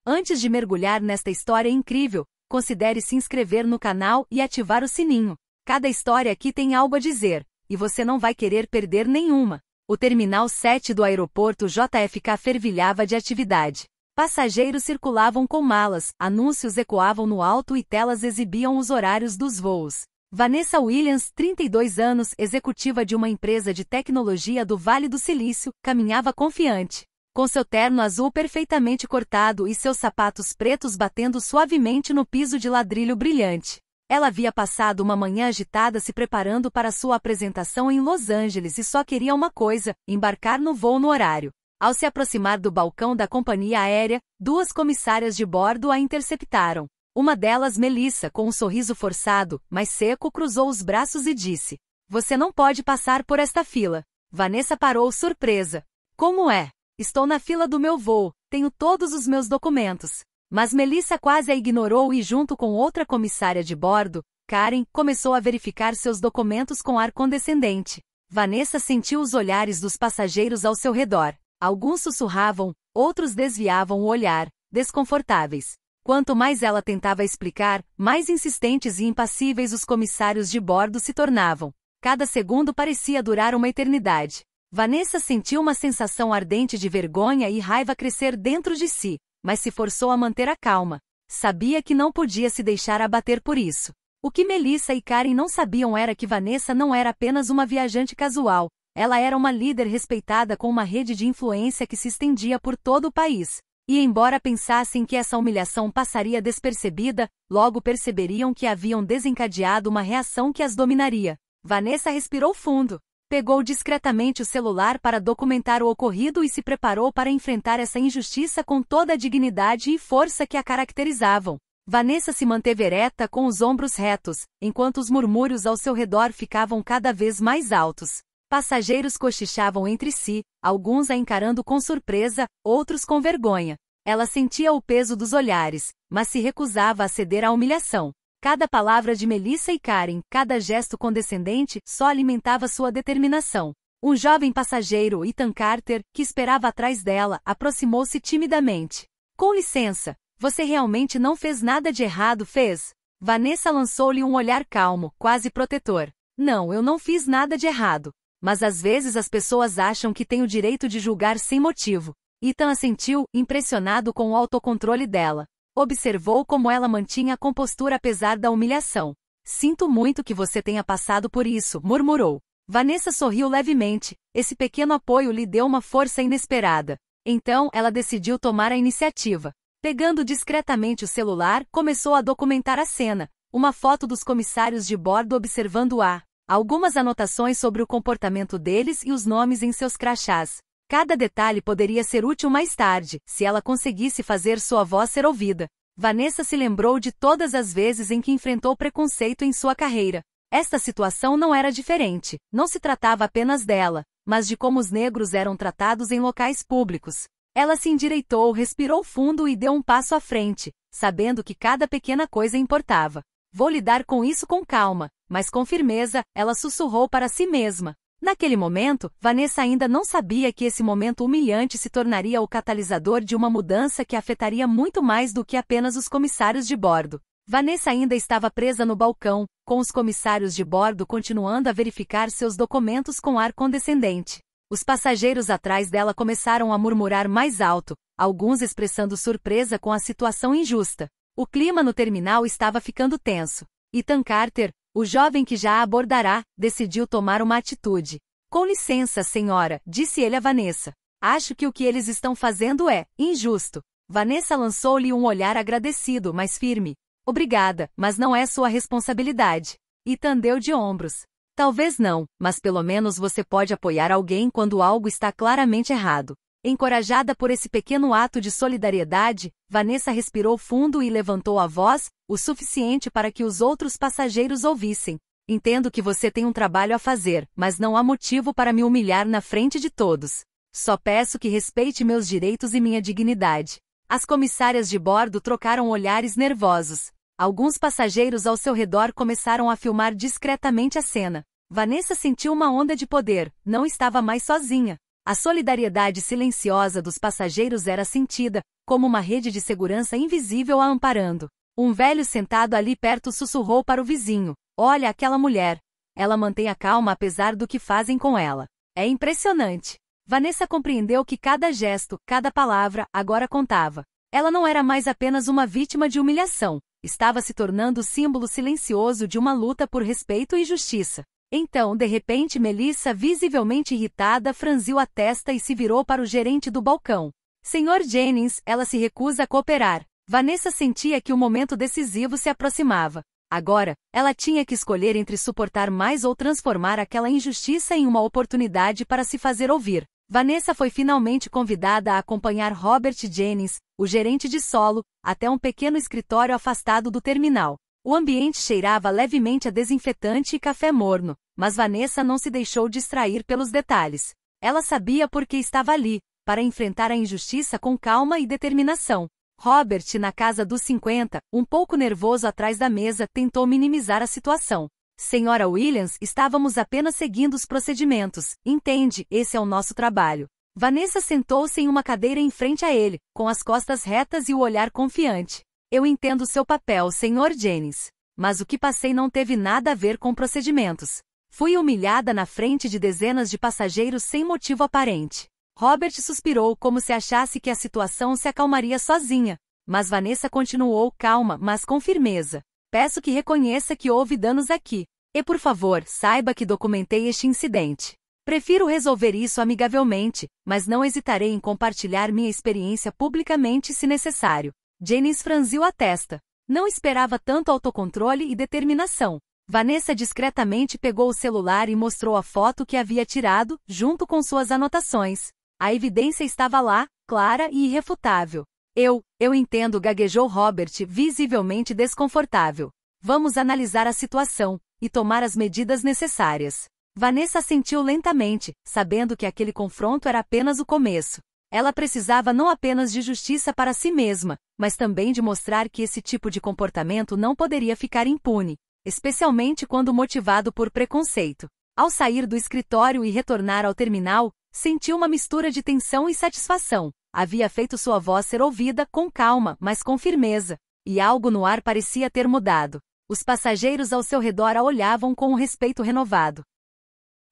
Antes de mergulhar nesta história incrível, considere se inscrever no canal e ativar o sininho. Cada história aqui tem algo a dizer, e você não vai querer perder nenhuma. O Terminal 7 do aeroporto JFK fervilhava de atividade. Passageiros circulavam com malas, anúncios ecoavam no alto e telas exibiam os horários dos voos. Vanessa Williams, 32 anos, executiva de uma empresa de tecnologia do Vale do Silício, caminhava confiante. Com seu terno azul perfeitamente cortado e seus sapatos pretos batendo suavemente no piso de ladrilho brilhante. Ela havia passado uma manhã agitada se preparando para sua apresentação em Los Angeles e só queria uma coisa: embarcar no voo no horário. Ao se aproximar do balcão da companhia aérea, duas comissárias de bordo a interceptaram. Uma delas, Melissa, com um sorriso forçado, mas seco, cruzou os braços e disse: "Você não pode passar por esta fila." Vanessa parou surpresa. "Como é? Estou na fila do meu voo, tenho todos os meus documentos." Mas Melissa quase a ignorou e, junto com outra comissária de bordo, Karen, começou a verificar seus documentos com ar condescendente. Vanessa sentiu os olhares dos passageiros ao seu redor. Alguns sussurravam, outros desviavam o olhar, desconfortáveis. Quanto mais ela tentava explicar, mais insistentes e impassíveis os comissários de bordo se tornavam. Cada segundo parecia durar uma eternidade. Vanessa sentiu uma sensação ardente de vergonha e raiva crescer dentro de si, mas se forçou a manter a calma. Sabia que não podia se deixar abater por isso. O que Melissa e Karen não sabiam era que Vanessa não era apenas uma viajante casual, ela era uma líder respeitada com uma rede de influência que se estendia por todo o país. E embora pensassem que essa humilhação passaria despercebida, logo perceberiam que haviam desencadeado uma reação que as dominaria. Vanessa respirou fundo. Pegou discretamente o celular para documentar o ocorrido e se preparou para enfrentar essa injustiça com toda a dignidade e força que a caracterizavam. Vanessa se manteve ereta com os ombros retos, enquanto os murmúrios ao seu redor ficavam cada vez mais altos. Passageiros cochichavam entre si, alguns a encarando com surpresa, outros com vergonha. Ela sentia o peso dos olhares, mas se recusava a ceder à humilhação. Cada palavra de Melissa e Karen, cada gesto condescendente, só alimentava sua determinação. Um jovem passageiro, Ethan Carter, que esperava atrás dela, aproximou-se timidamente. "Com licença, você realmente não fez nada de errado, fez?" Vanessa lançou-lhe um olhar calmo, quase protetor. "Não, eu não fiz nada de errado. Mas às vezes as pessoas acham que têm o direito de julgar sem motivo." Ethan assentiu, impressionado com o autocontrole dela. Observou como ela mantinha a compostura apesar da humilhação. "Sinto muito que você tenha passado por isso", murmurou. Vanessa sorriu levemente. Esse pequeno apoio lhe deu uma força inesperada. Então, ela decidiu tomar a iniciativa. Pegando discretamente o celular, começou a documentar a cena. Uma foto dos comissários de bordo observando-a. Algumas anotações sobre o comportamento deles e os nomes em seus crachás. Cada detalhe poderia ser útil mais tarde, se ela conseguisse fazer sua voz ser ouvida. Vanessa se lembrou de todas as vezes em que enfrentou preconceito em sua carreira. Esta situação não era diferente, não se tratava apenas dela, mas de como os negros eram tratados em locais públicos. Ela se endireitou, respirou fundo e deu um passo à frente, sabendo que cada pequena coisa importava. "Vou lidar com isso com calma", mas com firmeza, ela sussurrou para si mesma. Naquele momento, Vanessa ainda não sabia que esse momento humilhante se tornaria o catalisador de uma mudança que afetaria muito mais do que apenas os comissários de bordo. Vanessa ainda estava presa no balcão, com os comissários de bordo continuando a verificar seus documentos com ar condescendente. Os passageiros atrás dela começaram a murmurar mais alto, alguns expressando surpresa com a situação injusta. O clima no terminal estava ficando tenso. Ethan Carter, o jovem que já a abordará, decidiu tomar uma atitude. "Com licença, senhora", disse ele a Vanessa. "Acho que o que eles estão fazendo é injusto." Vanessa lançou-lhe um olhar agradecido, mas firme. "Obrigada, mas não é sua responsabilidade." Ethan deu de ombros. "Talvez não, mas pelo menos você pode apoiar alguém quando algo está claramente errado." Encorajada por esse pequeno ato de solidariedade, Vanessa respirou fundo e levantou a voz, o suficiente para que os outros passageiros ouvissem. "Entendo que você tem um trabalho a fazer, mas não há motivo para me humilhar na frente de todos. Só peço que respeite meus direitos e minha dignidade." As comissárias de bordo trocaram olhares nervosos. Alguns passageiros ao seu redor começaram a filmar discretamente a cena. Vanessa sentiu uma onda de poder, não estava mais sozinha. A solidariedade silenciosa dos passageiros era sentida, como uma rede de segurança invisível a amparando. Um velho sentado ali perto sussurrou para o vizinho: "Olha aquela mulher. Ela mantém a calma apesar do que fazem com ela. É impressionante." Vanessa compreendeu que cada gesto, cada palavra, agora contava. Ela não era mais apenas uma vítima de humilhação, estava se tornando o símbolo silencioso de uma luta por respeito e justiça. Então, de repente, Melissa, visivelmente irritada, franziu a testa e se virou para o gerente do balcão. "Senhor Jennings, ela se recusa a cooperar." Vanessa sentia que o momento decisivo se aproximava. Agora, ela tinha que escolher entre suportar mais ou transformar aquela injustiça em uma oportunidade para se fazer ouvir. Vanessa foi finalmente convidada a acompanhar Robert Jennings, o gerente de solo, até um pequeno escritório afastado do terminal. O ambiente cheirava levemente a desinfetante e café morno, mas Vanessa não se deixou distrair pelos detalhes. Ela sabia por que estava ali, para enfrentar a injustiça com calma e determinação. Robert, na casa dos 50, um pouco nervoso atrás da mesa, tentou minimizar a situação. "Senhora Williams, estávamos apenas seguindo os procedimentos. Entende, esse é o nosso trabalho." Vanessa sentou-se em uma cadeira em frente a ele, com as costas retas e o olhar confiante. "Eu entendo seu papel, Sr. Jennings. Mas o que passei não teve nada a ver com procedimentos. Fui humilhada na frente de dezenas de passageiros sem motivo aparente." Robert suspirou como se achasse que a situação se acalmaria sozinha. Mas Vanessa continuou calma, mas com firmeza. "Peço que reconheça que houve danos aqui. E por favor, saiba que documentei este incidente. Prefiro resolver isso amigavelmente, mas não hesitarei em compartilhar minha experiência publicamente se necessário." Jennings franziu a testa. Não esperava tanto autocontrole e determinação. Vanessa discretamente pegou o celular e mostrou a foto que havia tirado, junto com suas anotações. A evidência estava lá, clara e irrefutável. Eu entendo", gaguejou Robert, visivelmente desconfortável. "Vamos analisar a situação e tomar as medidas necessárias." Vanessa assentiu lentamente, sabendo que aquele confronto era apenas o começo. Ela precisava não apenas de justiça para si mesma, mas também de mostrar que esse tipo de comportamento não poderia ficar impune, especialmente quando motivado por preconceito. Ao sair do escritório e retornar ao terminal, sentiu uma mistura de tensão e satisfação. Havia feito sua voz ser ouvida com calma, mas com firmeza. E algo no ar parecia ter mudado. Os passageiros ao seu redor a olhavam com um respeito renovado.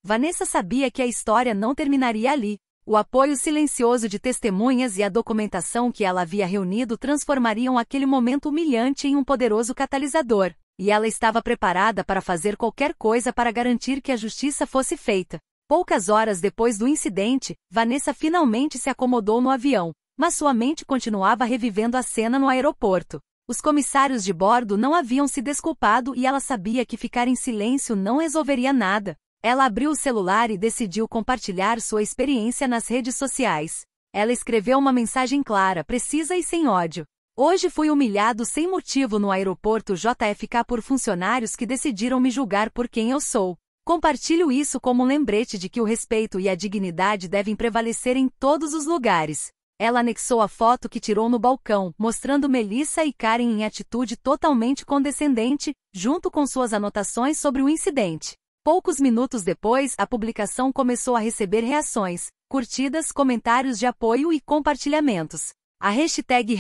Vanessa sabia que a história não terminaria ali. O apoio silencioso de testemunhas e a documentação que ela havia reunido transformariam aquele momento humilhante em um poderoso catalisador. E ela estava preparada para fazer qualquer coisa para garantir que a justiça fosse feita. Poucas horas depois do incidente, Vanessa finalmente se acomodou no avião, mas sua mente continuava revivendo a cena no aeroporto. Os comissários de bordo não haviam se desculpado e ela sabia que ficar em silêncio não resolveria nada. Ela abriu o celular e decidiu compartilhar sua experiência nas redes sociais. Ela escreveu uma mensagem clara, precisa e sem ódio. "Hoje fui humilhado sem motivo no aeroporto JFK por funcionários que decidiram me julgar por quem eu sou. Compartilho isso como um lembrete de que o respeito e a dignidade devem prevalecer em todos os lugares." Ela anexou a foto que tirou no balcão, mostrando Melissa e Karen em atitude totalmente condescendente, junto com suas anotações sobre o incidente. Poucos minutos depois, a publicação começou a receber reações, curtidas, comentários de apoio e compartilhamentos. A hashtag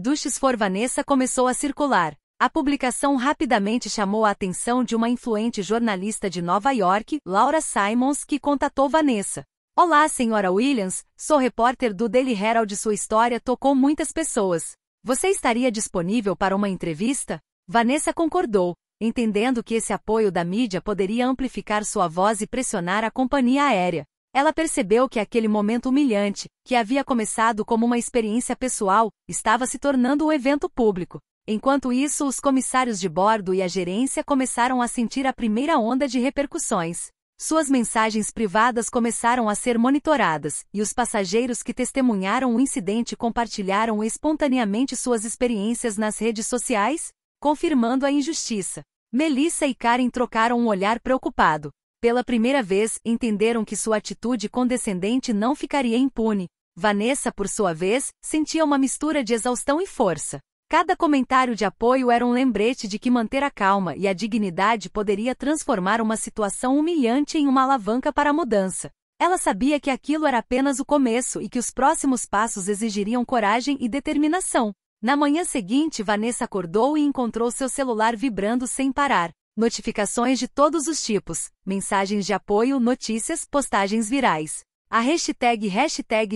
#DuchesForVanessa começou a circular. A publicação rapidamente chamou a atenção de uma influente jornalista de Nova York, Laura Simons, que contatou Vanessa. "Olá, senhora Williams, sou repórter do Daily Herald. Sua história tocou muitas pessoas. Você estaria disponível para uma entrevista?" Vanessa concordou, entendendo que esse apoio da mídia poderia amplificar sua voz e pressionar a companhia aérea. Ela percebeu que aquele momento humilhante, que havia começado como uma experiência pessoal, estava se tornando um evento público. Enquanto isso, os comissários de bordo e a gerência começaram a sentir a primeira onda de repercussões. Suas mensagens privadas começaram a ser monitoradas, e os passageiros que testemunharam o incidente compartilharam espontaneamente suas experiências nas redes sociais, confirmando a injustiça. Melissa e Karen trocaram um olhar preocupado. Pela primeira vez, entenderam que sua atitude condescendente não ficaria impune. Vanessa, por sua vez, sentia uma mistura de exaustão e força. Cada comentário de apoio era um lembrete de que manter a calma e a dignidade poderia transformar uma situação humilhante em uma alavanca para a mudança. Ela sabia que aquilo era apenas o começo e que os próximos passos exigiriam coragem e determinação. Na manhã seguinte, Vanessa acordou e encontrou seu celular vibrando sem parar. Notificações de todos os tipos, mensagens de apoio, notícias, postagens virais. A hashtag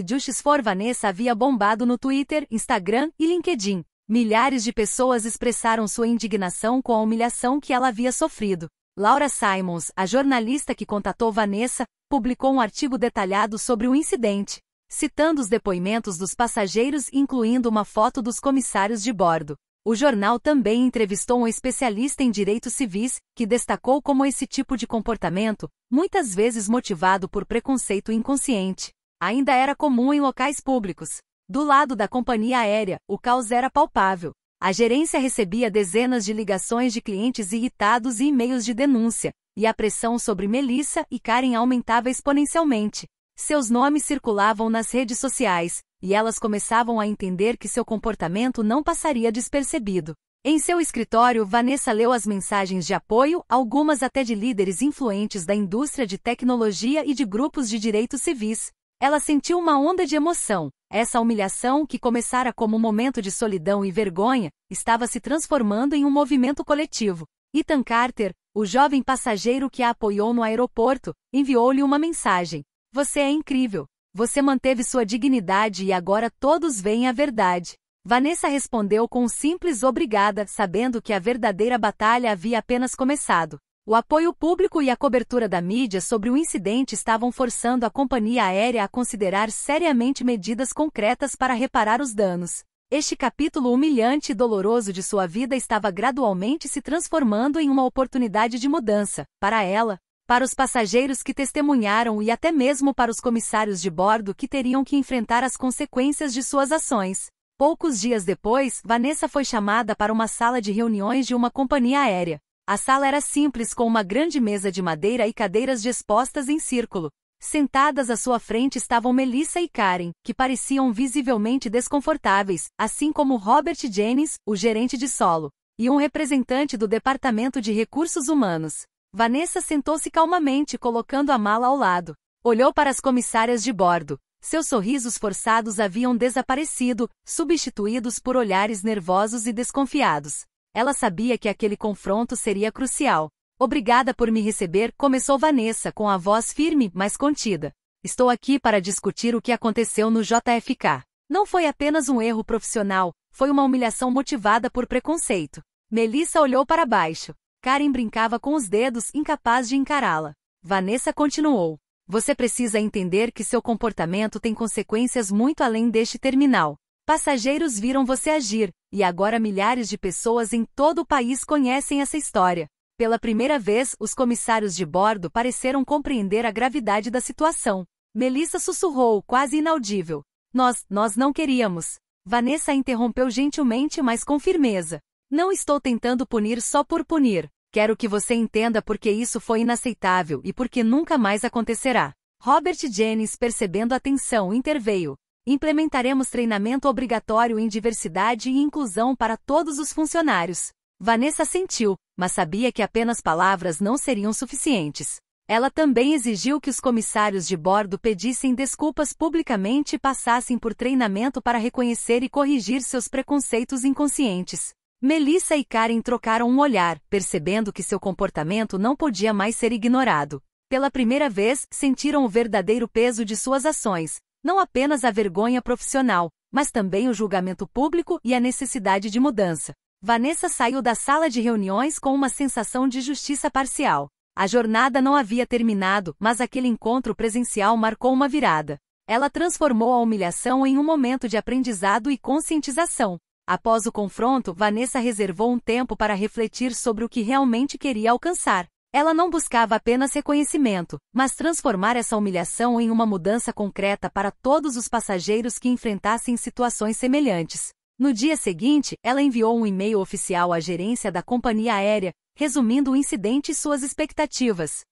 #JusticeForVanessa havia bombado no Twitter, Instagram e LinkedIn. Milhares de pessoas expressaram sua indignação com a humilhação que ela havia sofrido. Laura Simons, a jornalista que contatou Vanessa, publicou um artigo detalhado sobre o incidente, citando os depoimentos dos passageiros e incluindo uma foto dos comissários de bordo. O jornal também entrevistou um especialista em direitos civis, que destacou como esse tipo de comportamento, muitas vezes motivado por preconceito inconsciente, ainda era comum em locais públicos. Do lado da companhia aérea, o caos era palpável. A gerência recebia dezenas de ligações de clientes irritados e e-mails de denúncia, e a pressão sobre Melissa e Karen aumentava exponencialmente. Seus nomes circulavam nas redes sociais, e elas começavam a entender que seu comportamento não passaria despercebido. Em seu escritório, Vanessa leu as mensagens de apoio, algumas até de líderes influentes da indústria de tecnologia e de grupos de direitos civis. Ela sentiu uma onda de emoção. Essa humilhação, que começara como um momento de solidão e vergonha, estava se transformando em um movimento coletivo. Ethan Carter, o jovem passageiro que a apoiou no aeroporto, enviou-lhe uma mensagem. Você é incrível. Você manteve sua dignidade e agora todos veem a verdade. Vanessa respondeu com um simples obrigada, sabendo que a verdadeira batalha havia apenas começado. O apoio público e a cobertura da mídia sobre o incidente estavam forçando a companhia aérea a considerar seriamente medidas concretas para reparar os danos. Este capítulo humilhante e doloroso de sua vida estava gradualmente se transformando em uma oportunidade de mudança, para ela, para os passageiros que testemunharam e até mesmo para os comissários de bordo que teriam que enfrentar as consequências de suas ações. Poucos dias depois, Vanessa foi chamada para uma sala de reuniões de uma companhia aérea. A sala era simples, com uma grande mesa de madeira e cadeiras dispostas em círculo. Sentadas à sua frente estavam Melissa e Karen, que pareciam visivelmente desconfortáveis, assim como Robert Jennings, o gerente de solo, e um representante do Departamento de Recursos Humanos. Vanessa sentou-se calmamente, colocando a mala ao lado. Olhou para as comissárias de bordo. Seus sorrisos forçados haviam desaparecido, substituídos por olhares nervosos e desconfiados. Ela sabia que aquele confronto seria crucial. Obrigada por me receber, começou Vanessa com a voz firme, mas contida. Estou aqui para discutir o que aconteceu no JFK. Não foi apenas um erro profissional, foi uma humilhação motivada por preconceito. Melissa olhou para baixo. Karen brincava com os dedos, incapaz de encará-la. Vanessa continuou. Você precisa entender que seu comportamento tem consequências muito além deste terminal. Passageiros viram você agir, e agora milhares de pessoas em todo o país conhecem essa história. Pela primeira vez, os comissários de bordo pareceram compreender a gravidade da situação. Melissa sussurrou, quase inaudível. Nós não queríamos. Vanessa interrompeu gentilmente, mas com firmeza. Não estou tentando punir só por punir. Quero que você entenda porque isso foi inaceitável e porque nunca mais acontecerá. Robert Jennings, percebendo a tensão, interveio. Implementaremos treinamento obrigatório em diversidade e inclusão para todos os funcionários. Vanessa sentiu, mas sabia que apenas palavras não seriam suficientes. Ela também exigiu que os comissários de bordo pedissem desculpas publicamente e passassem por treinamento para reconhecer e corrigir seus preconceitos inconscientes. Melissa e Karen trocaram um olhar, percebendo que seu comportamento não podia mais ser ignorado. Pela primeira vez, sentiram o verdadeiro peso de suas ações, não apenas a vergonha profissional, mas também o julgamento público e a necessidade de mudança. Vanessa saiu da sala de reuniões com uma sensação de justiça parcial. A jornada não havia terminado, mas aquele encontro presencial marcou uma virada. Ela transformou a humilhação em um momento de aprendizado e conscientização. Após o confronto, Vanessa reservou um tempo para refletir sobre o que realmente queria alcançar. Ela não buscava apenas reconhecimento, mas transformar essa humilhação em uma mudança concreta para todos os passageiros que enfrentassem situações semelhantes. No dia seguinte, ela enviou um e-mail oficial à gerência da companhia aérea, resumindo o incidente e suas expectativas.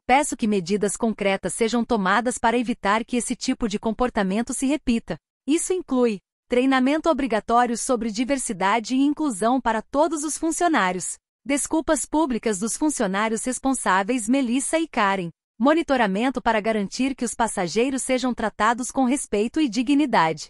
Peço que medidas concretas sejam tomadas para evitar que esse tipo de comportamento se repita. Isso inclui treinamento obrigatório sobre diversidade e inclusão para todos os funcionários. Desculpas públicas dos funcionários responsáveis Melissa e Karen. Monitoramento para garantir que os passageiros sejam tratados com respeito e dignidade.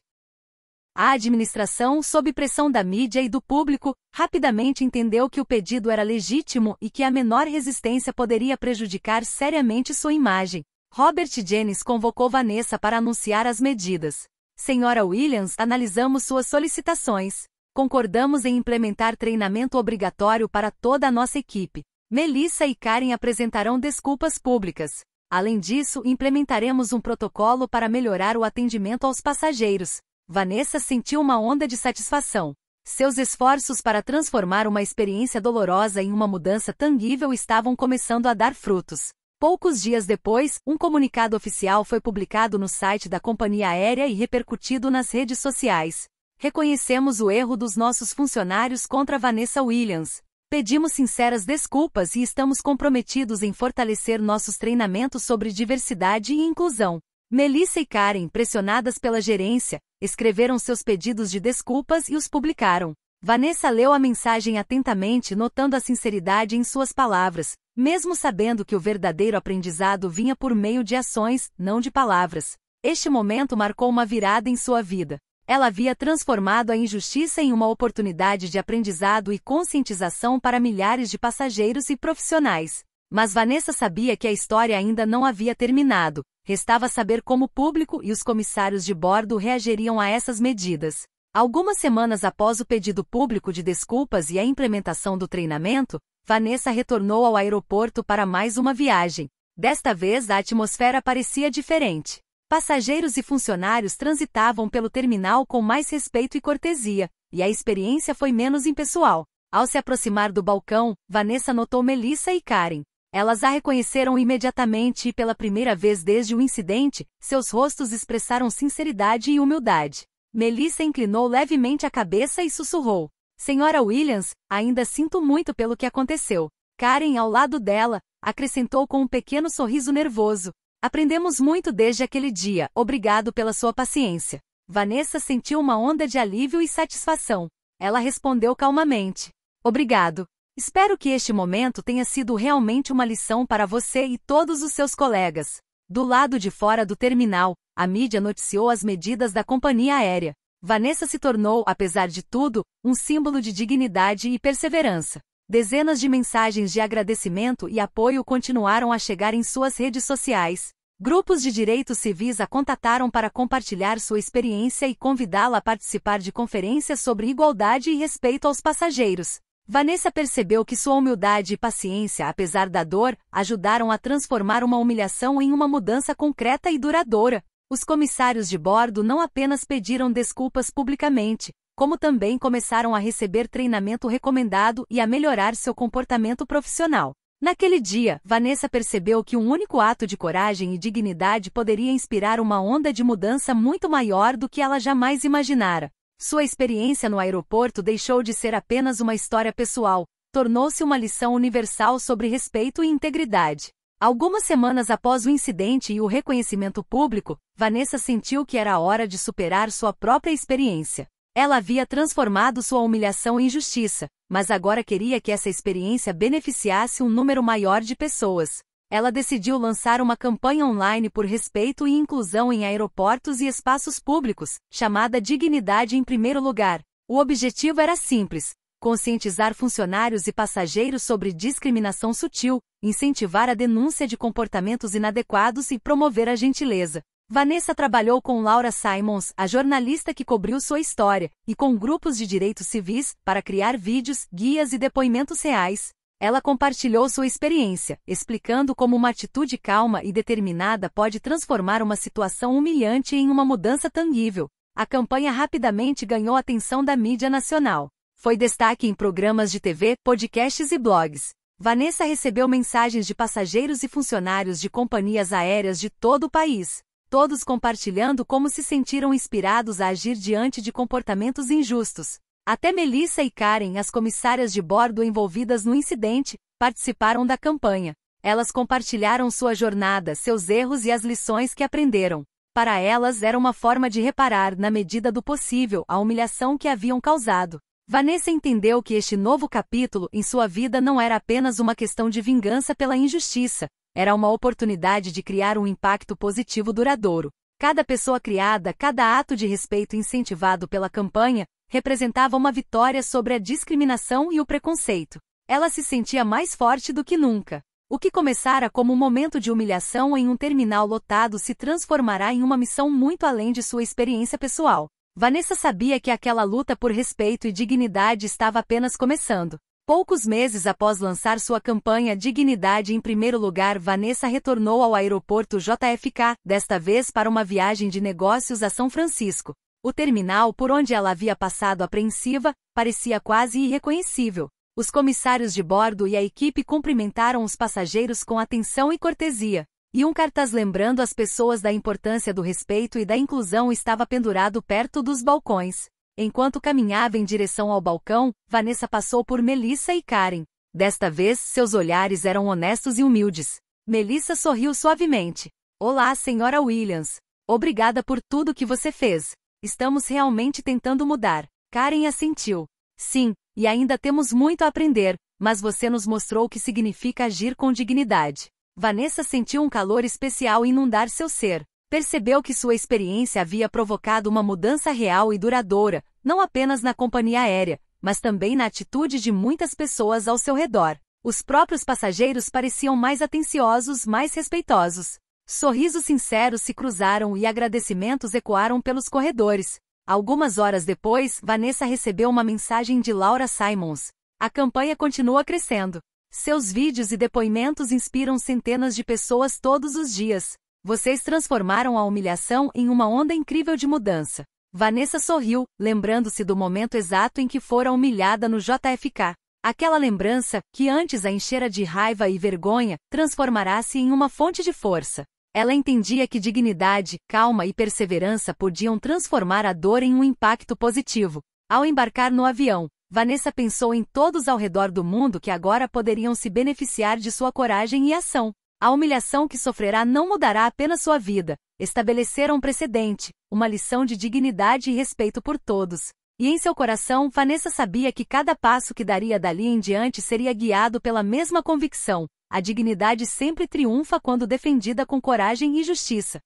A administração, sob pressão da mídia e do público, rapidamente entendeu que o pedido era legítimo e que a menor resistência poderia prejudicar seriamente sua imagem. Robert Jennings convocou Vanessa para anunciar as medidas. Senhora Williams, analisamos suas solicitações. Concordamos em implementar treinamento obrigatório para toda a nossa equipe. Melissa e Karen apresentarão desculpas públicas. Além disso, implementaremos um protocolo para melhorar o atendimento aos passageiros. Vanessa sentiu uma onda de satisfação. Seus esforços para transformar uma experiência dolorosa em uma mudança tangível estavam começando a dar frutos. Poucos dias depois, um comunicado oficial foi publicado no site da companhia aérea e repercutido nas redes sociais. Reconhecemos o erro dos nossos funcionários contra Vanessa Williams. Pedimos sinceras desculpas e estamos comprometidos em fortalecer nossos treinamentos sobre diversidade e inclusão. Melissa e Karen, pressionadas pela gerência, escreveram seus pedidos de desculpas e os publicaram. Vanessa leu a mensagem atentamente, notando a sinceridade em suas palavras, mesmo sabendo que o verdadeiro aprendizado vinha por meio de ações, não de palavras. Este momento marcou uma virada em sua vida. Ela havia transformado a injustiça em uma oportunidade de aprendizado e conscientização para milhares de passageiros e profissionais. Mas Vanessa sabia que a história ainda não havia terminado. Restava saber como o público e os comissários de bordo reagiriam a essas medidas. Algumas semanas após o pedido público de desculpas e a implementação do treinamento, Vanessa retornou ao aeroporto para mais uma viagem. Desta vez a atmosfera parecia diferente. Passageiros e funcionários transitavam pelo terminal com mais respeito e cortesia, e a experiência foi menos impessoal. Ao se aproximar do balcão, Vanessa notou Melissa e Karen. Elas a reconheceram imediatamente e pela primeira vez desde o incidente, seus rostos expressaram sinceridade e humildade. Melissa inclinou levemente a cabeça e sussurrou: Senhora Williams, ainda sinto muito pelo que aconteceu. Karen, ao lado dela, acrescentou com um pequeno sorriso nervoso: Aprendemos muito desde aquele dia, obrigado pela sua paciência. Vanessa sentiu uma onda de alívio e satisfação. Ela respondeu calmamente: Obrigado. Espero que este momento tenha sido realmente uma lição para você e todos os seus colegas. Do lado de fora do terminal, a mídia noticiou as medidas da companhia aérea. Vanessa se tornou, apesar de tudo, um símbolo de dignidade e perseverança. Dezenas de mensagens de agradecimento e apoio continuaram a chegar em suas redes sociais. Grupos de direitos civis a contataram para compartilhar sua experiência e convidá-la a participar de conferências sobre igualdade e respeito aos passageiros. Vanessa percebeu que sua humildade e paciência, apesar da dor, ajudaram a transformar uma humilhação em uma mudança concreta e duradoura. Os comissários de bordo não apenas pediram desculpas publicamente, como também começaram a receber treinamento recomendado e a melhorar seu comportamento profissional. Naquele dia, Vanessa percebeu que um único ato de coragem e dignidade poderia inspirar uma onda de mudança muito maior do que ela jamais imaginara. Sua experiência no aeroporto deixou de ser apenas uma história pessoal, tornou-se uma lição universal sobre respeito e integridade. Algumas semanas após o incidente e o reconhecimento público, Vanessa sentiu que era hora de superar sua própria experiência. Ela havia transformado sua humilhação em justiça, mas agora queria que essa experiência beneficiasse um número maior de pessoas. Ela decidiu lançar uma campanha online por respeito e inclusão em aeroportos e espaços públicos, chamada Dignidade em Primeiro Lugar. O objetivo era simples: conscientizar funcionários e passageiros sobre discriminação sutil, incentivar a denúncia de comportamentos inadequados e promover a gentileza. Vanessa trabalhou com Laura Simons, a jornalista que cobriu sua história, e com grupos de direitos civis, para criar vídeos, guias e depoimentos reais. Ela compartilhou sua experiência, explicando como uma atitude calma e determinada pode transformar uma situação humilhante em uma mudança tangível. A campanha rapidamente ganhou a atenção da mídia nacional. Foi destaque em programas de TV, podcasts e blogs. Vanessa recebeu mensagens de passageiros e funcionários de companhias aéreas de todo o país, todos compartilhando como se sentiram inspirados a agir diante de comportamentos injustos. Até Melissa e Karen, as comissárias de bordo envolvidas no incidente, participaram da campanha. Elas compartilharam sua jornada, seus erros e as lições que aprenderam. Para elas era uma forma de reparar, na medida do possível, a humilhação que haviam causado. Vanessa entendeu que este novo capítulo em sua vida não era apenas uma questão de vingança pela injustiça, Era uma oportunidade de criar um impacto positivo duradouro. Cada pessoa criada, cada ato de respeito incentivado pela campanha, representava uma vitória sobre a discriminação e o preconceito. Ela se sentia mais forte do que nunca. O que começara como um momento de humilhação em um terminal lotado se transformará em uma missão muito além de sua experiência pessoal. Vanessa sabia que aquela luta por respeito e dignidade estava apenas começando. Poucos meses após lançar sua campanha Dignidade em Primeiro Lugar, Vanessa retornou ao aeroporto JFK, desta vez para uma viagem de negócios a São Francisco. O terminal por onde ela havia passado apreensiva parecia quase irreconhecível. Os comissários de bordo e a equipe cumprimentaram os passageiros com atenção e cortesia. E um cartaz lembrando as pessoas da importância do respeito e da inclusão estava pendurado perto dos balcões. Enquanto caminhava em direção ao balcão, Vanessa passou por Melissa e Karen. Desta vez, seus olhares eram honestos e humildes. Melissa sorriu suavemente. Olá, senhora Williams. Obrigada por tudo que você fez. Estamos realmente tentando mudar. Karen assentiu. Sim, e ainda temos muito a aprender, mas você nos mostrou o que significa agir com dignidade. Vanessa sentiu um calor especial inundar seu ser. Percebeu que sua experiência havia provocado uma mudança real e duradoura, não apenas na companhia aérea, mas também na atitude de muitas pessoas ao seu redor. Os próprios passageiros pareciam mais atenciosos, mais respeitosos. Sorrisos sinceros se cruzaram e agradecimentos ecoaram pelos corredores. Algumas horas depois, Vanessa recebeu uma mensagem de Laura Simons. A campanha continua crescendo. Seus vídeos e depoimentos inspiram centenas de pessoas todos os dias. Vocês transformaram a humilhação em uma onda incrível de mudança. Vanessa sorriu, lembrando-se do momento exato em que fora humilhada no JFK. Aquela lembrança, que antes a enchera de raiva e vergonha, transformará-se em uma fonte de força. Ela entendia que dignidade, calma e perseverança podiam transformar a dor em um impacto positivo. Ao embarcar no avião, Vanessa pensou em todos ao redor do mundo que agora poderiam se beneficiar de sua coragem e ação. A humilhação que sofrerá não mudará apenas sua vida, estabelecerá um precedente, uma lição de dignidade e respeito por todos. E em seu coração, Vanessa sabia que cada passo que daria dali em diante seria guiado pela mesma convicção: a dignidade sempre triunfa quando defendida com coragem e justiça.